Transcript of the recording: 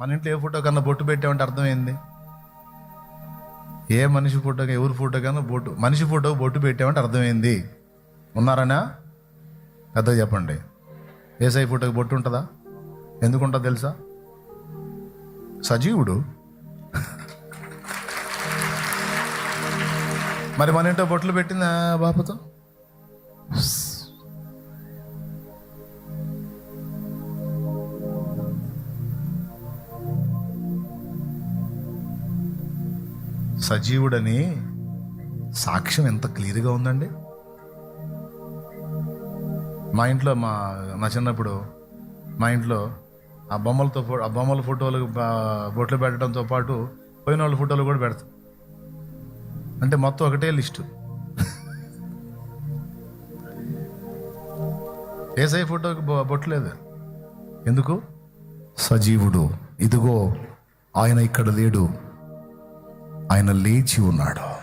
మన ఇంట్లో ఏ ఫోటో కన్నా బొట్టు పెట్టామంటే అర్థమైంది. ఏ మనిషి ఫోటోకి ఎవరి ఫోటో కన్నా మనిషి ఫోటోకి బొట్టు పెట్టామంటే అర్థమైంది. ఉన్నారనా? పెద్దగా చెప్పండి. యేసయ్య ఫోటోకి బొట్టు ఉంటుందా? ఎందుకుంటుందో తెలుసా? సజీవుడు. మరి మన ఇంట్లో బొట్లు పెట్టిందా బాపతో? సజీవుడని సాక్ష్యం ఎంత క్లియర్గా ఉందండి. మా ఇంట్లో నా చిన్నప్పుడు మా ఇంట్లో ఆ బొమ్మల ఫోటోలు బొట్లు పెట్టడంతో పాటు పోయిన వాళ్ళ ఫోటోలు కూడా పెడతాం. అంటే మొత్తం ఒకటే లిస్టు. యేసయ్య ఫోటోకి బొట్టు లేదు. ఎందుకు? సజీవుడు. ఇదిగో ఆయన ఇక్కడ లేడు, ఆయన లేచి ఉన్నాడు.